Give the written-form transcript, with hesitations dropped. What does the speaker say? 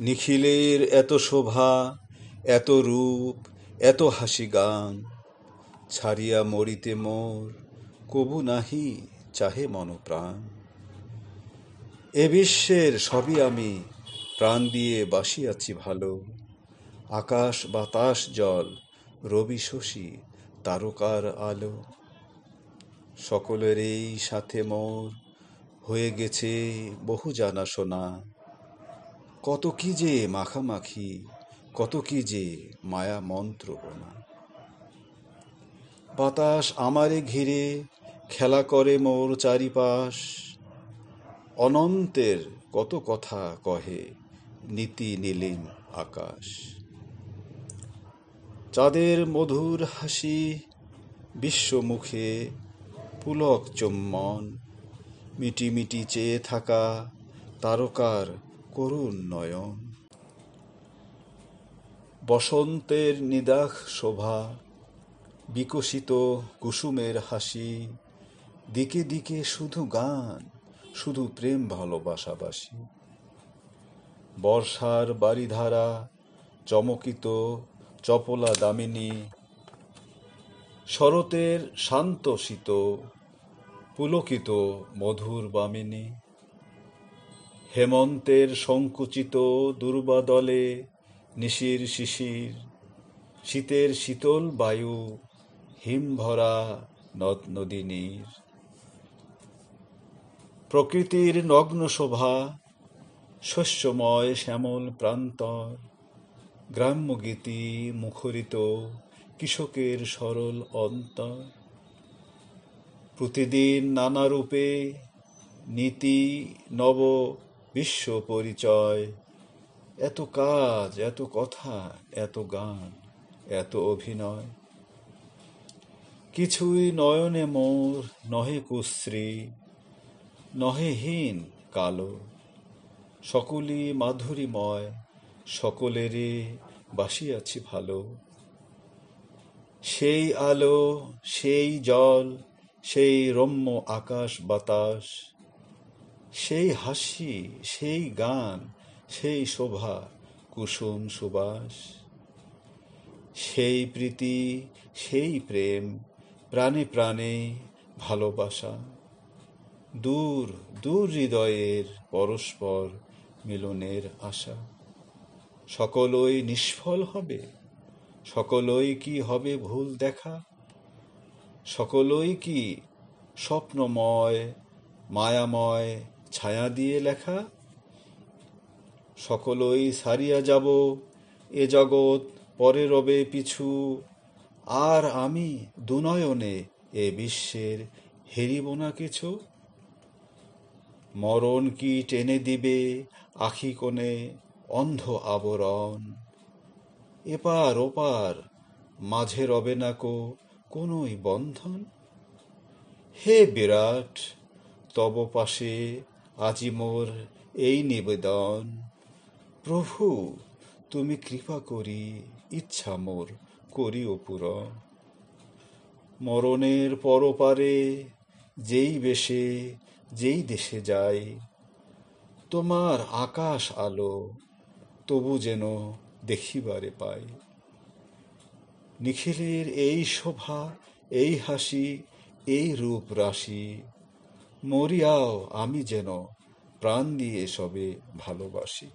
নিখিলের এত শোভা, এত রূপ, এত হাসি গান, ছাড়িয়া মরিতে মোর কবু নাহি চাহে মনপ্রাণ। এ বিশ্বের সবই আমি প্রাণ দিয়ে বাসিয়াছি ভালো, আকাশ বাতাস জল, রবি শশী তারকার আলো। সকলের এই সাথে মোর হয়ে গেছে বহু জানাশোনা, কত কি যে মাখামাখি, কত কি যে মায়া মন্ত্রণা। বাতাস আমারে ঘিরে খেলা করে মোর চারিপাশ, অনন্তের কত কথা কহে নীতি নীলিম আকাশ। চাঁদের মধুর হাসি, বিশ্বমুখে পুলক চুম্বন, মিটি মিটি চেয়ে থাকা তারকার করুণ নয়ন। বসন্তের নিদাখ শোভা, বিকশিত কুসুমের হাসি, দিকে দিকে শুধু গান, শুধু প্রেম ভালোবাসাবাসি। বর্ষার বারিধারা, চমকিত চপলা দামিনী, শরতের শান্ত শীত, পুলকিত মধুর বামিনী। হেমন্তের সংকুচিত দুর্বাদলে নিশির শিশির, শীতের শীতল বায়ু, হিমভরা নদ নদিনীর। প্রকৃতির নগ্ন শোভা, শস্যময় শ্যামল প্রান্তর, গ্রাম্যগীতি মুখরিত কৃষকের সরল অন্তর। প্রতিদিন নানা রূপে নীতি নব বিশ্ব পরিচয়, এত কাজ, এত কথা, এত গান, এত অভিনয়। কিছুই নয়নে মোর নহে কুশ্রী, নহে হীন কালো, সকলই মাধুরীময়, সকলেরে বাসিয়াছি ভালো। সেই আলো, সেই জল, সেই রম্য আকাশ বাতাস, সেই হাসি, সেই গান, সেই শোভা কুসুম সুবাস। সেই প্রীতি, সেই প্রেম, প্রাণে প্রাণে ভালোবাসা, দূর দূর হৃদয়ের পরস্পর মিলনের আশা। সকলই নিষ্ফল হবে, সকলই কি হবে ভুল দেখা, সকলই কি স্বপ্নময় মায়াময় ছায়া দিয়ে লেখা। সকলই সারিয়া যাব এ জগৎ, পরে রবে পিছু, আর আমি দুনয়নে এ বিশ্বের হেরিব না কিছু। মরণ কি টেনে দিবে আখি কোণে অন্ধ আবরণ, এপার ওপার মাঝে রবে না কো কোনই বন্ধন। হে বিরাট, তব পাশে আজি মোর এই নিবেদন, প্রভু তুমি কৃপা করি ইচ্ছা মোর করিও পূরণ। মরণের পরপারে যেই বেশে যেই দেশে যাই, তোমার আকাশ আলো তবু যেন দেখিবারে পাই। নিখিলের এই শোভা, এই হাসি, এই রূপ রাশি, মরিয়াও আমি যেন প্রাণ দিয়ে সবে ভালোবাসি।